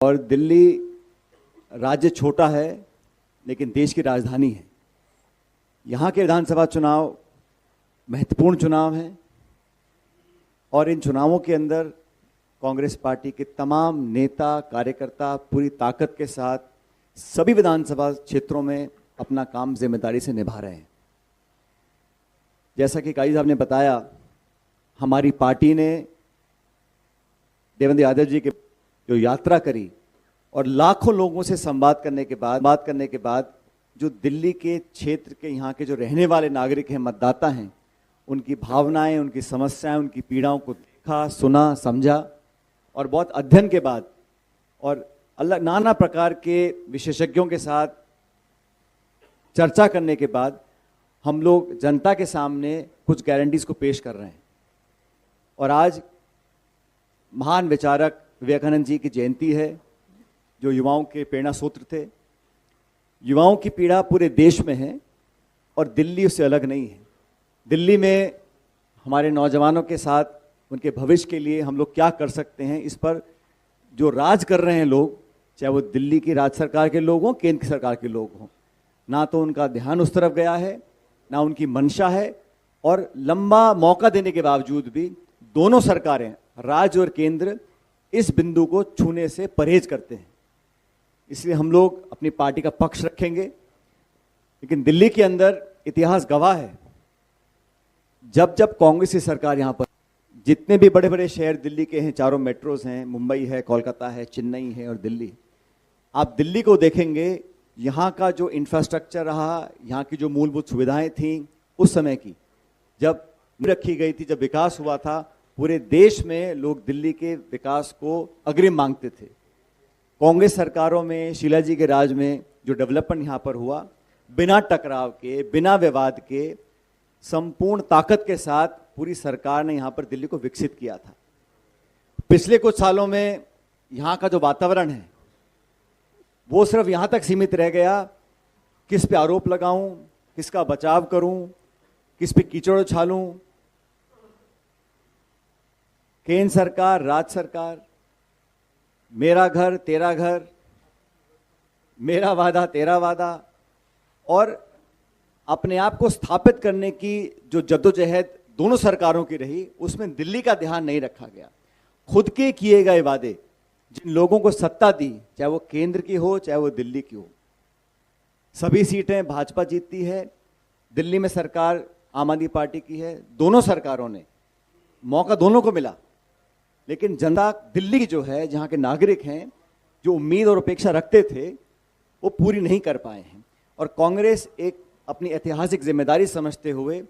और दिल्ली राज्य छोटा है लेकिन देश की राजधानी है। यहाँ के विधानसभा चुनाव महत्वपूर्ण चुनाव हैं और इन चुनावों के अंदर कांग्रेस पार्टी के तमाम नेता कार्यकर्ता पूरी ताकत के साथ सभी विधानसभा क्षेत्रों में अपना काम जिम्मेदारी से निभा रहे हैं। जैसा कि काजी साहब ने बताया, हमारी पार्टी ने देवेंद्र यादव जी की जो यात्रा करी और लाखों लोगों से संवाद करने के बाद जो दिल्ली के क्षेत्र के यहाँ के जो रहने वाले नागरिक हैं, मतदाता हैं, उनकी भावनाएं, उनकी समस्याएं, उनकी पीड़ाओं को देखा, सुना, समझा और बहुत अध्ययन के बाद और अलग नाना प्रकार के विशेषज्ञों के साथ चर्चा करने के बाद हम लोग जनता के सामने कुछ गारंटीज को पेश कर रहे हैं। और आज महान विचारक विवेकानंद जी की जयंती है, जो युवाओं के प्रेरणा सूत्र थे। युवाओं की पीड़ा पूरे देश में है और दिल्ली उससे अलग नहीं है। दिल्ली में हमारे नौजवानों के साथ उनके भविष्य के लिए हम लोग क्या कर सकते हैं, इस पर जो राज कर रहे हैं लोग, चाहे वो दिल्ली की राज्य सरकार के लोग हों, केंद्र की सरकार के लोग हों, ना तो उनका ध्यान उस तरफ गया है, ना उनकी मंशा है। और लंबा मौका देने के बावजूद भी दोनों सरकारें, राज्य और केंद्र, इस बिंदु को छूने से परहेज करते हैं। इसलिए हम लोग अपनी पार्टी का पक्ष रखेंगे। लेकिन दिल्ली के अंदर इतिहास गवाह है, जब जब कांग्रेस की सरकार यहाँ पर, जितने भी बड़े बड़े शहर दिल्ली के हैं, चारों मेट्रोज हैं, मुंबई है, कोलकाता है, चेन्नई है और दिल्ली, आप दिल्ली को देखेंगे, यहाँ का जो इंफ्रास्ट्रक्चर रहा, यहाँ की जो मूलभूत सुविधाएं थीं उस समय की, जब रखी गई थी, जब विकास हुआ था, पूरे देश में लोग दिल्ली के विकास को अग्रिम मांगते थे। कांग्रेस सरकारों में, शीला जी के राज में जो डेवलपमेंट यहाँ पर हुआ, बिना टकराव के, बिना विवाद के, संपूर्ण ताकत के साथ पूरी सरकार ने यहाँ पर दिल्ली को विकसित किया था। पिछले कुछ सालों में यहाँ का जो वातावरण है वो सिर्फ यहाँ तक सीमित रह गया, किस पे आरोप लगाऊं, किसका बचाव करूं, किस पे कीचड़ उछालूं। केंद्र सरकार, राज्य सरकार, मेरा घर तेरा घर, मेरा वादा तेरा वादा, और अपने आप को स्थापित करने की जो जद्दोजहद दोनों सरकारों की रही, उसमें दिल्ली का ध्यान नहीं रखा गया। खुद के किए गए वादे, जिन लोगों को सत्ता दी, चाहे वो केंद्र की हो चाहे वो दिल्ली की हो, सभी सीटें भाजपा जीतती है। दिल्ली में सरकार आम आदमी पार्टी की है। दोनों सरकारों ने मौका दोनों को मिला, लेकिन जनता दिल्ली की जो है, जहाँ के नागरिक हैं, जो उम्मीद और अपेक्षा रखते थे, वो पूरी नहीं कर पाए हैं। और कांग्रेस एक अपनी ऐतिहासिक जिम्मेदारी समझते हुए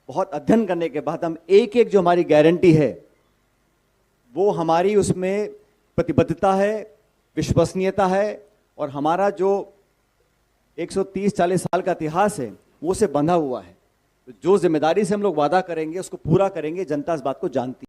बहुत अध्ययन करने के बाद हम एक एक जो हमारी गारंटी है, वो हमारी उसमें प्रतिबद्धता है, विश्वसनीयता है और हमारा जो 130-40 साल का इतिहास है वो से बंधा हुआ है। तो जो जिम्मेदारी से हम लोग वादा करेंगे उसको पूरा करेंगे। जनता इस बात को जानती है।